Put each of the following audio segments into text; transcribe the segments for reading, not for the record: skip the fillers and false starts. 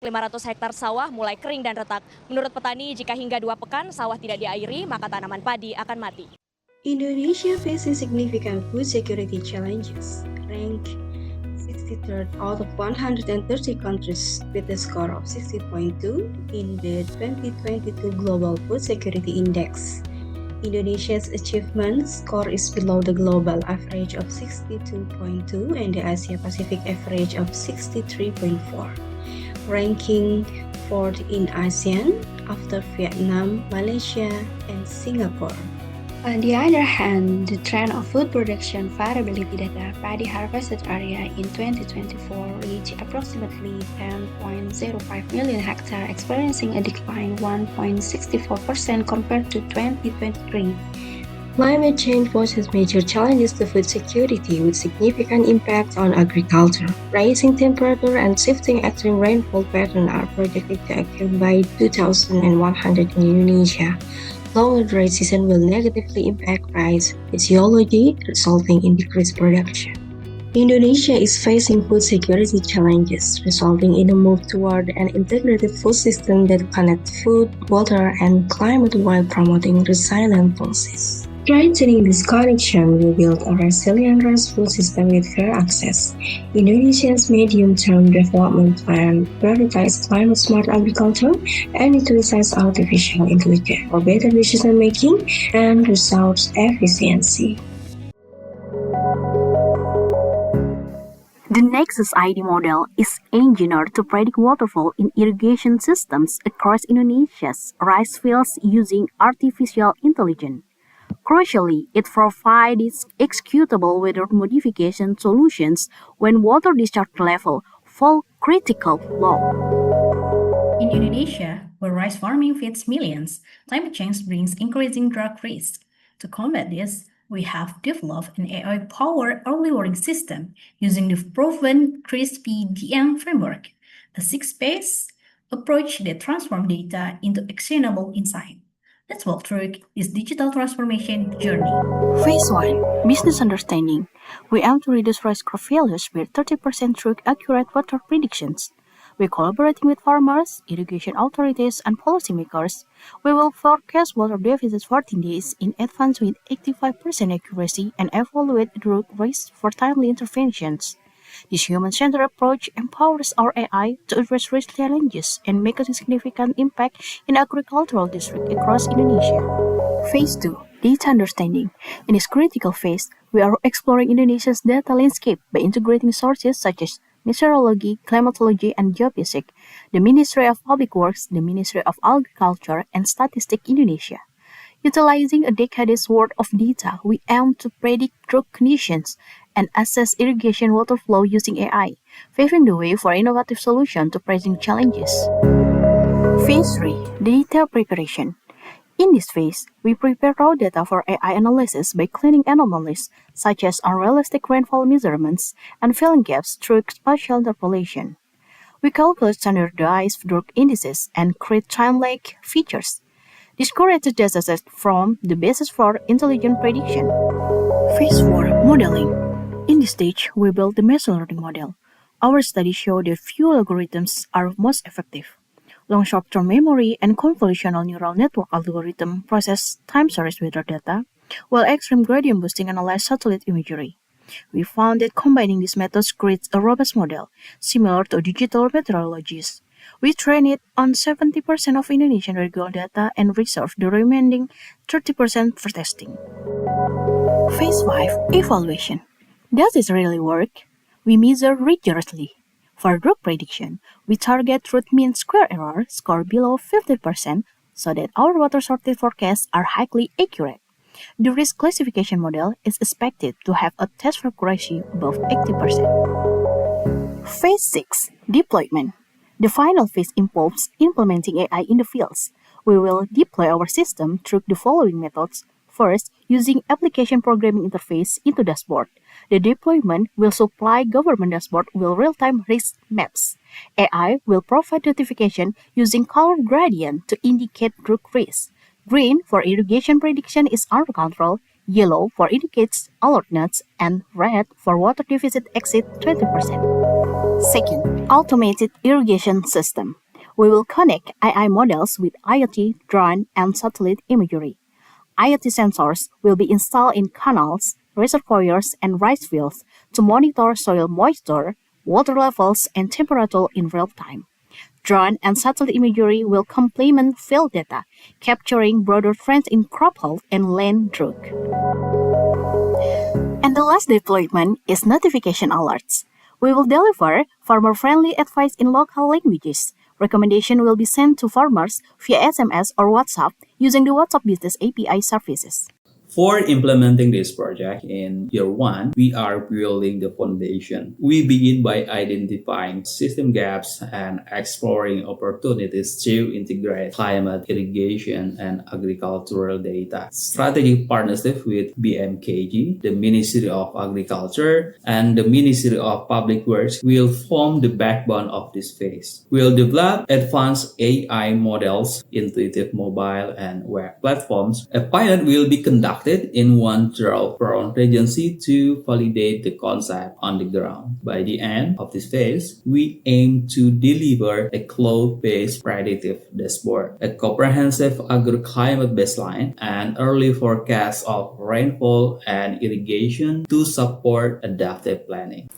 500 hektar sawah mulai kering dan retak. Menurut petani, jika hingga 2 pekan sawah tidak diairi, maka tanaman padi akan mati. Indonesia faces significant food security challenges, ranked 63rd out of 130 countries with a score of 60.2 in the 2022 Global Food Security Index. Indonesia's achievement score is below the global average of 62.2 and the Asia-Pacific average of 63.4, ranking 4th in ASEAN after Vietnam, Malaysia, and Singapore. On the other hand, the trend of food production variability data, paddy harvested area in 2024 reached approximately 10.05 million hectares, experiencing a decline 1.64% compared to 2023. Climate change poses major challenges to food security with significant impacts on agriculture. Rising temperature and shifting extreme rainfall patterns are projected to occur by 2100 in Indonesia. Longer dry season will negatively impact rice physiology, resulting in decreased production. Indonesia is facing food security challenges, resulting in a move toward an integrated food system that connects food, water, and climate while promoting resilient policies. Strengthening this connection will build a resilient rice food system with fair access. Indonesia's medium-term development plan prioritizes climate-smart agriculture and utilizes artificial intelligence for better decision-making and resource efficiency. The NEXUS-ID model is engineered to predict waterfall in irrigation systems across Indonesia's rice fields using artificial intelligence. Crucially, it provides executable weather modification solutions when water discharge level fall critical low. In Indonesia, where rice farming feeds millions, climate change brings increasing drought risk. To combat this, we have developed an AI-powered early warning system using the proven XGBoost framework, a six-phase approach that transforms data into actionable insight. Let's walk through this digital transformation journey. Phase 1. Business Understanding. We aim to reduce rice crop failures by 30% through accurate water predictions. By collaborating with farmers, irrigation authorities, and policymakers, we will forecast water deficits 14 days in advance with 85% accuracy and evaluate drought risk for timely interventions. This human-centered approach empowers our AI to address risk challenges and make a significant impact in agricultural districts across Indonesia. Phase 2. Data Understanding. In this critical phase, we are exploring Indonesia's data landscape by integrating sources such as meteorology, climatology, and geophysics, the Ministry of Public Works, the Ministry of Agriculture, and Statistics Indonesia. Utilizing a decade's worth of data, we aim to predict drought conditions and assess irrigation water flow using AI, paving the way for innovative solutions to pressing challenges. Phase 3. Data Preparation. In this phase, we prepare raw data for AI analysis by cleaning anomalies such as unrealistic rainfall measurements and filling gaps through spatial interpolation. We calculate standardized drought indices and create time-like features. This curated datasets form the basis for intelligent prediction. Phase 4. Modeling. In this stage, we build the machine learning model. Our studies show that few algorithms are most effective. Long short-term memory and convolutional neural network algorithm process time series weather data, while extreme gradient boosting analyze satellite imagery. We found that combining these methods creates a robust model, similar to digital meteorologies. We train it on 70% of Indonesian regular data and reserve the remaining 30% for testing. Phase 5. Evaluation. Does this really work? We measure rigorously. For drought prediction, we target root mean square error score below 50% so that our water shortage forecasts are highly accurate. The risk classification model is expected to have a test accuracy above 80%. Phase 6. Deployment. The final phase involves implementing AI in the fields. We will deploy our system through the following methods. First, using application programming interface into dashboard. The deployment will supply government dashboard with real-time risk maps. AI will provide notification using color gradient to indicate drought risk. Green for irrigation prediction is under control, yellow for indicates alertness, and red for water deficit exceed 20%. Second, automated irrigation system. We will connect AI models with IoT, drone, and satellite imagery. IoT sensors will be installed in canals, reservoirs, and rice fields to monitor soil moisture, water levels, and temperature in real time. Drone and satellite imagery will complement field data, capturing broader trends in crop health and land drought. And the last deployment is notification alerts. We will deliver farmer-friendly advice in local languages. Recommendation will be sent to farmers via SMS or WhatsApp using the WhatsApp Business API services. For implementing this project in year one, we are building the foundation. We begin by identifying system gaps and exploring opportunities to integrate climate, irrigation, and agricultural data. Strategic partnership with BMKG, the Ministry of Agriculture, and the Ministry of Public Works will form the backbone of this phase. We'll develop advanced AI models, intuitive mobile and web platforms. A pilot will be conducted in one drought-prone regency to validate the concept on the ground. By the end of this phase, we aim to deliver a cloud-based predictive dashboard, a comprehensive agroclimate baseline, and early forecast of rainfall and irrigation to support adaptive planning.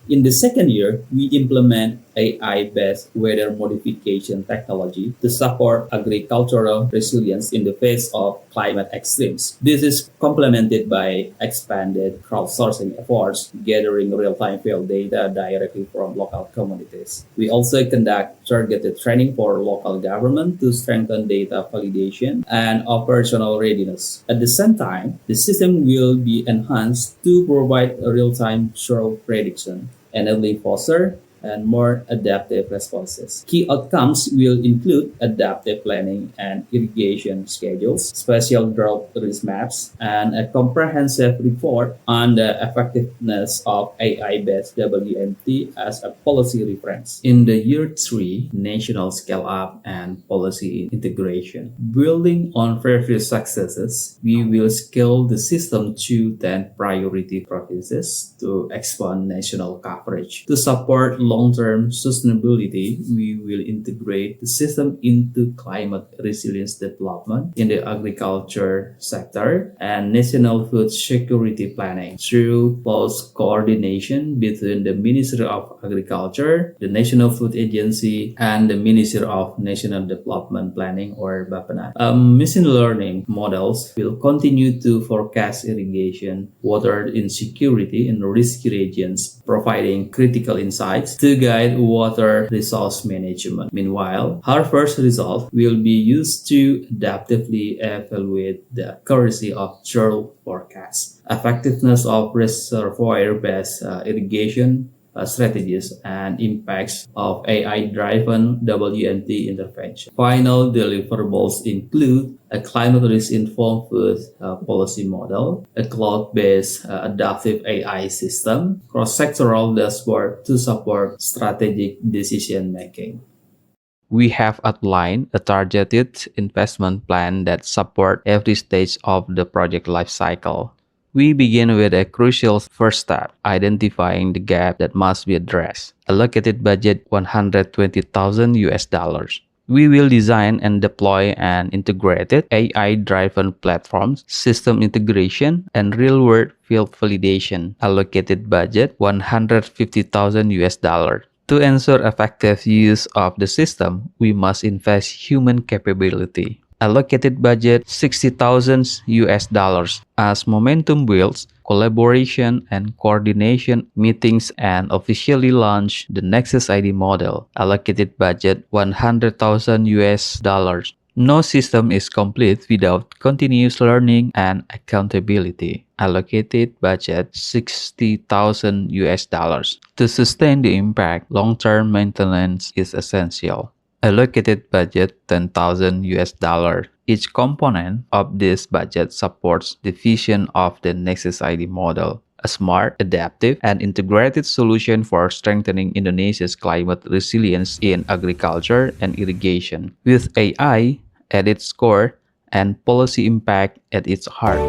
In the second year, we implement AI-based weather modification technology to support agricultural resilience in the face of climate extremes. This is complemented by expanded crowdsourcing efforts, gathering real-time field data directly from local communities. We also conduct targeted training for local government to strengthen data validation and operational readiness. At the same time, the system will be enhanced to provide a real-time drought prediction, enabling faster and more adaptive responses. Key outcomes will include adaptive planning and irrigation schedules, special drought risk maps, and a comprehensive report on the effectiveness of AI-based WMT as a policy reference. In the year 3, national scale-up and policy integration. Building on previous successes, we will scale the system to 10 priority provinces to expand national coverage. To support long-term sustainability, we will integrate the system into climate resilience development in the agriculture sector and national food security planning through close coordination between the Ministry of Agriculture, the National Food Agency, and the Ministry of National Development Planning or Bappenas. Machine learning models will continue to forecast irrigation, water insecurity in risky regions, providing critical insights to guide water resource management. Meanwhile, harvest results will be used to adaptively evaluate the accuracy of drought forecasts, effectiveness of reservoir-based irrigation strategies, and impacts of AI-driven WMT intervention. Final deliverables include a climate risk-informed food policy model, a cloud-based adaptive AI system, cross-sectoral dashboard to support strategic decision-making. We have outlined a targeted investment plan that supports every stage of the project lifecycle. We begin with a crucial first step, identifying the gap that must be addressed. Allocated budget $120,000. We will design and deploy an integrated AI-driven platforms, system integration, and real-world field validation. Allocated budget $150,000. To ensure effective use of the system, we must invest human capability. Allocated budget $60,000. As momentum builds, collaboration and coordination meetings and officially launch the NEXUS-ID model. Allocated budget $100,000. No system is complete without continuous learning and accountability. Allocated budget $60,000. To sustain the impact, long-term maintenance is essential. Allocated budget $10,000. Each component of this budget supports the vision of the NEXUS-ID model, a smart, adaptive, and integrated solution for strengthening Indonesia's climate resilience in agriculture and irrigation, with AI at its core and policy impact at its heart.